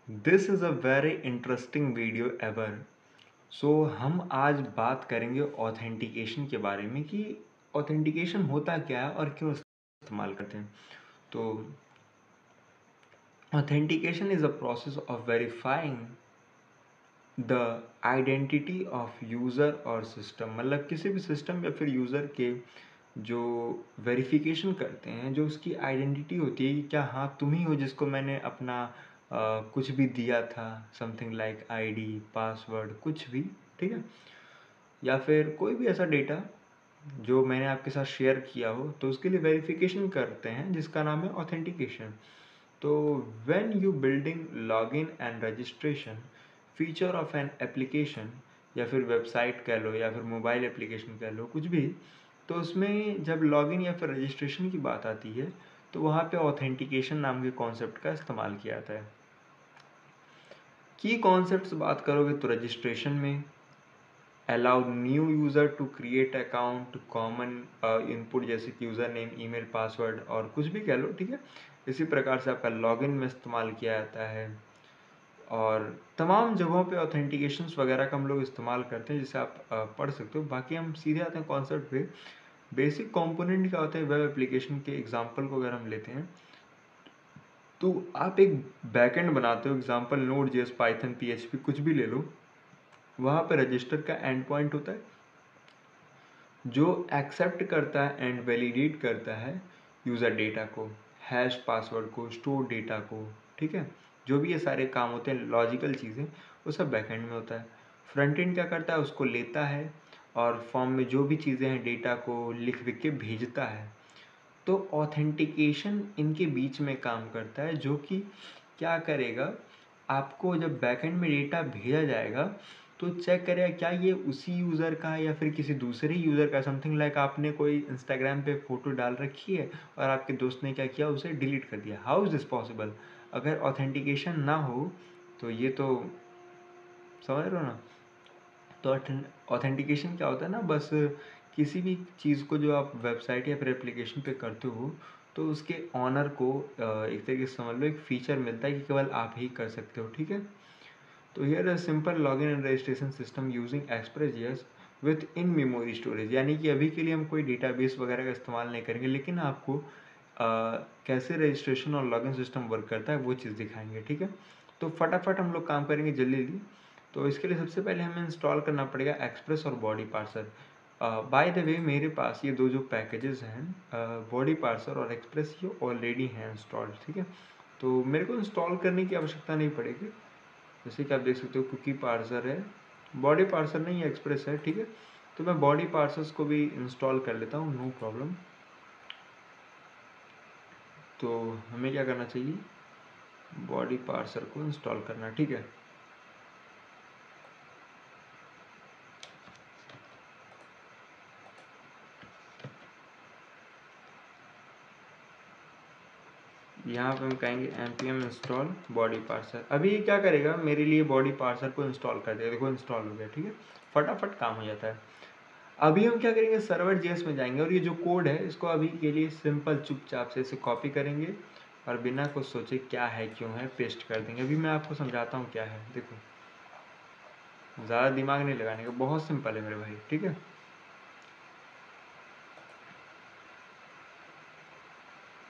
This is a very interesting video ever. So हम आज बात करेंगे ऑथेंटिकेशन के बारे में कि ऑथेंटिकेशन होता क्या है और क्यों इस्तेमाल करते हैं। तो authentication is a process of verifying the identity of user और सिस्टम। मतलब किसी भी सिस्टम या फिर यूज़र के जो वेरिफिकेशन करते हैं, जो उसकी आइडेंटिटी होती है कि क्या हाँ तुम ही हो जिसको मैंने अपना कुछ भी दिया था, समथिंग लाइक आईडी, पासवर्ड, कुछ भी, ठीक है, या फिर कोई भी ऐसा डेटा जो मैंने आपके साथ शेयर किया हो, तो उसके लिए वेरिफिकेशन करते हैं जिसका नाम है ऑथेंटिकेशन। तो when you building login and registration feature of an application, या फिर वेबसाइट कह लो या फिर मोबाइल एप्लीकेशन कह लो, कुछ भी, तो उसमें जब लॉगिन या फिर रजिस्ट्रेशन की बात आती है तो वहाँ पे ऑथेंटिकेशन नाम के कॉन्सेप्ट का इस्तेमाल किया जाता है। की कॉन्सेप्ट्स बात करोगे तो रजिस्ट्रेशन में allow new user to create account, common input जैसे कि यूज़र नेम, ईमेल, पासवर्ड और कुछ भी कह लो, ठीक है। इसी प्रकार से आपका लॉगिन में इस्तेमाल किया जाता है और तमाम जगहों पे ऑथेंटिकेशंस वगैरह का हम लोग इस्तेमाल करते हैं, जिसे आप पढ़ सकते हो। बाकी हम सीधे आते हैं कॉन्सेप्ट पे। बेसिक कंपोनेंट क्या होता है वेब एप्लीकेशन के एग्जांपल को अगर हम लेते हैं तो आप एक बैकएंड बनाते हो, example node JS, Python, PHP, कुछ भी ले लो। वहाँ पे रजिस्टर का एंड पॉइंट होता है जो एक्सेप्ट करता है एंड वैलिडेट करता है यूज़र डेटा को, हैश पासवर्ड को, स्टोर डेटा को, ठीक है। जो भी ये सारे काम होते हैं लॉजिकल चीज़ें, वो सब बैकएंड में होता है। फ्रंट एंड क्या करता है, उसको लेता है और फॉर्म में जो भी चीज़ें हैं डेटा को लिख विख के भेजता है। तो ऑथेंटिकेशन इनके बीच में काम करता है, जो कि क्या करेगा, आपको जब बैकएंड में डेटा भेजा जाएगा तो चेक करेगा क्या ये उसी यूज़र का है या फिर किसी दूसरे यूज़र का। समथिंग लाइक आपने कोई इंस्टाग्राम पे फ़ोटो डाल रखी है और आपके दोस्त ने क्या किया, उसे डिलीट कर दिया। How is this possible? अगर ऑथेंटिकेशन ना हो तो ये तो समझ रहे हो ना। तो ऑथेंटिकेशन क्या होता है ना, बस किसी भी चीज़ को जो आप वेबसाइट या फिर एप्लीकेशन पे करते हो तो उसके ऑनर को एक तरीके से समझ लो एक फीचर मिलता है कि केवल आप ही कर सकते हो, ठीक है। तो here a simple login and registration system using express with in memory storage. यानी कि अभी के लिए हम कोई डेटाबेस वगैरह का इस्तेमाल नहीं करेंगे, लेकिन आपको कैसे रजिस्ट्रेशन और लॉगिन सिस्टम वर्क करता है वो चीज़ दिखाएंगे, ठीक है। तो फटाफट हम लोग काम करेंगे जल्दी जल्दी। तो इसके लिए सबसे पहले हमें इंस्टॉल करना पड़ेगा एक्सप्रेस और body parser. By the way मेरे पास ये दो जो पैकेजेस हैं, बॉडी पार्सर और एक्सप्रेस, ये ऑलरेडी हैं इंस्टॉल्ड, ठीक है। तो मेरे को इंस्टॉल करने की आवश्यकता नहीं पड़ेगी। जैसे कि आप देख सकते हो कुकी पार्सर है, बॉडी पार्सर नहीं, एक्सप्रेस है, ठीक है। तो मैं बॉडी पार्सर्स को भी इंस्टॉल कर लेता हूँ, नो प्रॉब्लम। तो हमें क्या करना चाहिए, बॉडी पार्सर को इंस्टॉल करना, ठीक है। यहाँ पे हम कहेंगे npm इंस्टॉल बॉडी पार्सर। अभी ये क्या करेगा, मेरे लिए बॉडी पार्सर को इंस्टॉल कर देगा। देखो इंस्टॉल हो गया, ठीक है, फटाफट काम हो जाता है। अभी हम क्या करेंगे, सर्वर जेएस में जाएंगे और ये जो कोड है इसको अभी के लिए सिंपल चुपचाप से इसे कॉपी करेंगे और बिना कुछ सोचे क्या है क्यों है पेस्ट कर देंगे। अभी मैं आपको समझाता हूँ क्या है, देखो ज़्यादा दिमाग नहीं लगाने का, बहुत सिंपल है मेरे भाई, ठीक है।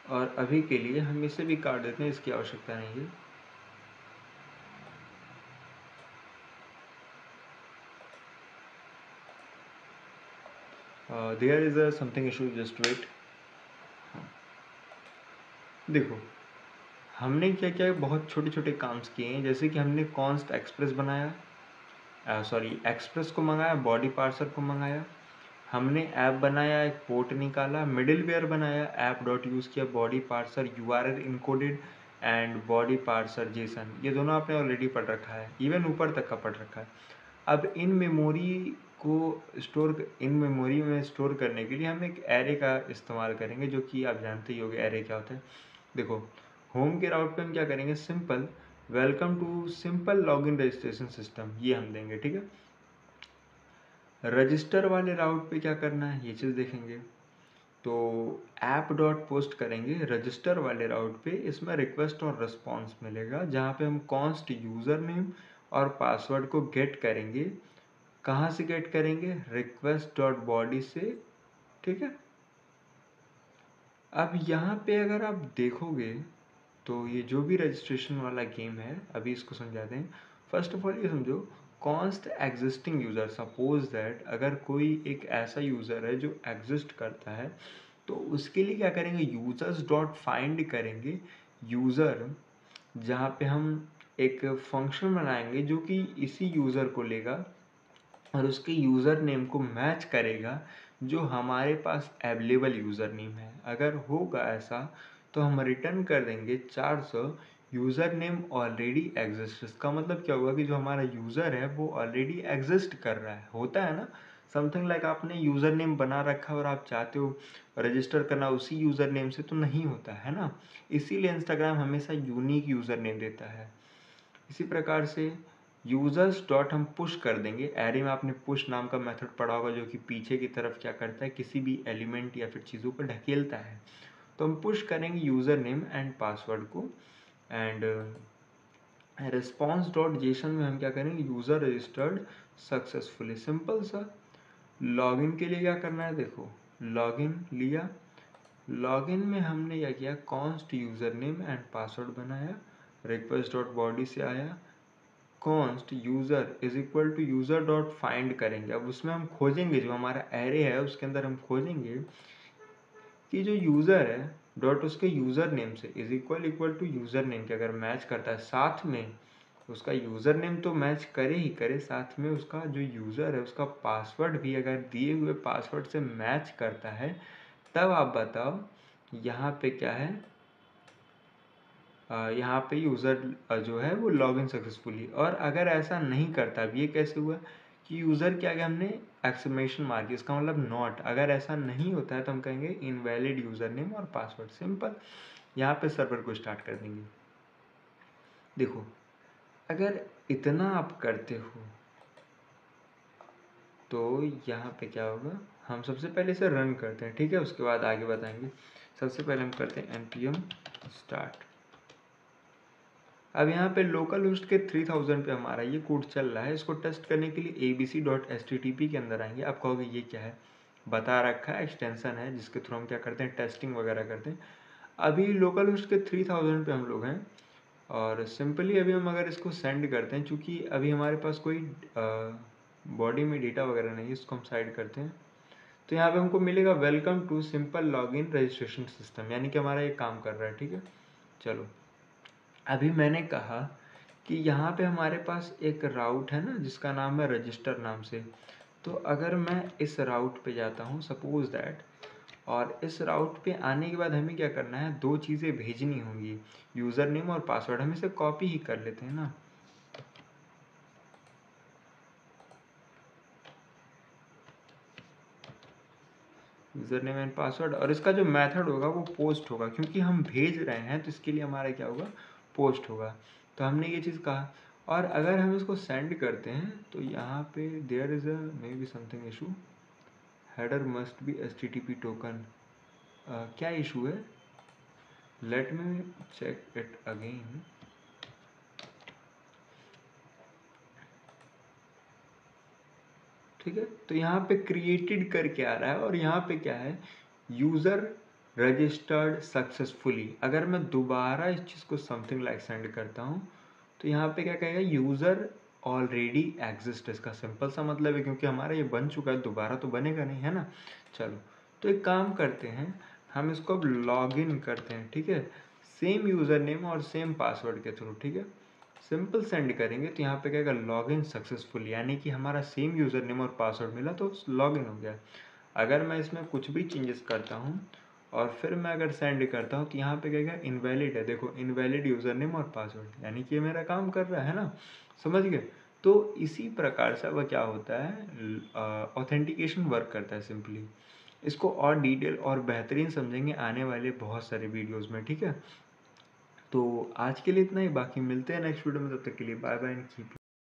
और अभी के लिए हम इसे भी काट देते हैं, इसकी आवश्यकता नहीं है। There is a something issue, just wait. देखो हमने क्या क्या बहुत छोटे छोटे काम किए हैं, जैसे कि हमने कॉन्स्ट एक्सप्रेस बनाया, सॉरी एक्सप्रेस को मंगाया, बॉडी पार्सर को मंगाया, हमने ऐप बनाया, एक पोर्ट निकाला, मिडिलवेयर बनाया, ऐप डॉट यूज़ किया, body parser URL encoded and body parser Jason. ये दोनों आपने ऑलरेडी पढ़ रखा है, इवन ऊपर तक का पढ़ रखा है। अब इन मेमोरी को इन मेमोरी में स्टोर करने के लिए हम एक एरे का इस्तेमाल करेंगे, जो कि आप जानते ही होंगे एरे क्या होता है। देखो होम के राउट पे हम क्या करेंगे, simple welcome to simple login registration system, ये हम देंगे, ठीक है। रजिस्टर वाले राउट पे क्या करना है ये चीज़ देखेंगे। तो ऐप डॉट पोस्ट करेंगे रजिस्टर वाले राउट पे, इसमें रिक्वेस्ट और रिस्पॉन्स मिलेगा जहाँ पे हम कॉन्स्ट यूज़र नेम और पासवर्ड को गेट करेंगे। कहाँ से गेट करेंगे? रिक्वेस्ट डॉट बॉडी से, ठीक है। अब यहाँ पे अगर आप देखोगे तो ये जो भी रजिस्ट्रेशन वाला गेम है, अभी इसको समझाते हैं। फर्स्ट ऑफ ऑल ये समझो, const existing user, suppose that अगर कोई एक ऐसा यूज़र है जो एग्जिस्ट करता है, तो उसके लिए क्या करेंगे? यूजर्स डॉट फाइंड करेंगे यूज़र, जहाँ पे हम एक फंक्शन बनाएंगे जो कि इसी यूज़र को लेगा और उसके यूज़र नेम को मैच करेगा जो हमारे पास अवेलेबल यूज़र नेम है। अगर होगा ऐसा तो हम रिटर्न कर देंगे 400 यूज़र नेम ऑलरेडी एग्जिस्ट। इसका मतलब क्या हुआ कि जो हमारा यूज़र है वो ऑलरेडी एग्जिस्ट कर रहा है। होता है ना, समथिंग लाइक आपने यूज़र नेम बना रखा है और आप चाहते हो रजिस्टर करना उसी यूज़र नेम से, तो नहीं होता है ना। इसीलिए इंस्टाग्राम हमेशा यूनिक यूज़र नेम देता है। इसी प्रकार से यूजर्स डॉट हम पुश कर देंगे। एरे में आपने पुश नाम का मेथड पढ़ा होगा जो कि पीछे की तरफ क्या करता है, किसी भी एलिमेंट या फिर चीज़ों को ढकेलता है। तो हम पुश करेंगे यूज़र नेम एंड पासवर्ड को। एंड रिस्पॉन्स डॉट जेसन में हम क्या करेंगे? User registered successfully. सिंपल सा। लॉगिन के लिए क्या करना है? देखो, लॉगिन लिया, लॉगिन में हमने क्या किया? Const user name and password बनाया, रिक्वेस्ट डॉट बॉडी से आया, const user is equal to user dot find करेंगे। अब उसमें हम खोजेंगे, जो हमारा एरे है उसके अंदर हम खोजेंगे कि जो यूज़र है डॉट उसके यूज़र नेम से is equal to user name के अगर मैच करता है, साथ में उसका यूज़र नेम तो मैच करे ही करे, साथ में उसका जो यूज़र है उसका पासवर्ड भी अगर दिए हुए पासवर्ड से मैच करता है, तब आप बताओ यहाँ पे क्या है? यहाँ पे यूज़र जो है वो लॉगिन सक्सेसफुली। और अगर ऐसा नहीं करता, अब ये कैसे हुआ कि यूज़र क्या गया, हमने एक्सक्लेमेशन मार दिया, इसका मतलब नॉट। अगर ऐसा नहीं होता है तो हम कहेंगे इनवैलिड यूज़र नेम और पासवर्ड। सिंपल। यहाँ पे सर्वर को स्टार्ट कर देंगे। देखो, अगर इतना आप करते हो तो यहाँ पे क्या होगा? हम सबसे पहले इसे रन करते हैं, ठीक है, उसके बाद आगे बताएंगे। सबसे पहले हम करते हैं npm स्टार्ट। अब यहाँ पे लोकल होस्ट के 3000 पे हमारा ये कोड चल रहा है। इसको टेस्ट करने के लिए abc.http के अंदर आएंगे। आप कहोगे ये क्या है? बता रखा है, एक्सटेंशन है जिसके थ्रू हम क्या करते हैं? टेस्टिंग वगैरह करते हैं। अभी लोकल होस्ट के 3000 पे हम लोग हैं और सिंपली अभी हम अगर इसको सेंड करते हैं, चूँकि अभी हमारे पास कोई बॉडी में डेटा वगैरह नहीं है, इसको हम साइड करते हैं। तो यहाँ पे हमको मिलेगा welcome to simple login registration system, यानी कि हमारा ये काम कर रहा है, ठीक है। चलो, अभी मैंने कहा कि यहाँ पे हमारे पास एक राउट है ना जिसका नाम है रजिस्टर नाम से। तो अगर मैं इस राउट पे जाता हूँ सपोज दैट, और इस राउट पे आने के बाद हमें क्या करना है? दो चीज़ें भेजनी होंगी, यूज़र नेम और पासवर्ड। हम इसे कॉपी ही कर लेते हैं ना। यूज़र नेम एंड पासवर्ड, और इसका जो मेथड होगा वो पोस्ट होगा, क्योंकि हम भेज रहे हैं तो इसके लिए हमारा क्या होगा? पोस्ट होगा। तो हमने ये चीज़ कहा। और अगर हम इसको सेंड करते हैं तो यहाँ पे there is a maybe something issue, header must be HTTP token. क्या इशू है? Let me check it again. ठीक है, तो यहाँ पे क्रिएटेड करके आ रहा है और यहाँ पे क्या है? User registered successfully. अगर मैं दोबारा इस चीज़ को समथिंग लाइक सेंड करता हूँ तो यहाँ पे क्या कहेगा? User already exist. इसका सिंपल सा मतलब है, क्योंकि हमारा ये बन चुका है, दोबारा तो बनेगा नहीं, है ना। चलो, तो एक काम करते हैं, हम इसको अब लॉग इन करते हैं, ठीक है, सेम यूज़र नेम और सेम पासवर्ड के थ्रू, ठीक है। सिंपल सेंड करेंगे तो यहाँ पे कहेगा लॉगिन सक्सेसफुल, यानी कि हमारा सेम यूज़र नेम और पासवर्ड मिला तो लॉगिन हो गया। अगर मैं इसमें कुछ भी चेंजेस करता हूँ और फिर मैं अगर सेंड करता हूँ तो यहाँ पे कहेगा इनवैलिड है। देखो, इनवैलिड यूज़र नेम और पासवर्ड, यानी कि ये मेरा काम कर रहा है ना। समझ गए? तो इसी प्रकार से वह क्या होता है? ऑथेंटिकेशन वर्क करता है सिंपली। इसको और डिटेल और बेहतरीन समझेंगे आने वाले बहुत सारे वीडियोज़ में, ठीक है। तो आज के लिए इतना ही, बाकी मिलते हैं नेक्स्ट वीडियो में। तब तक के लिए बाय बाय एंड कीप